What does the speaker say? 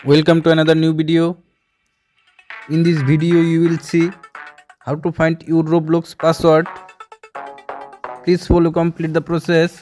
Welcome to another new video. In this video you will see how to find your Roblox password. Please follow complete the process.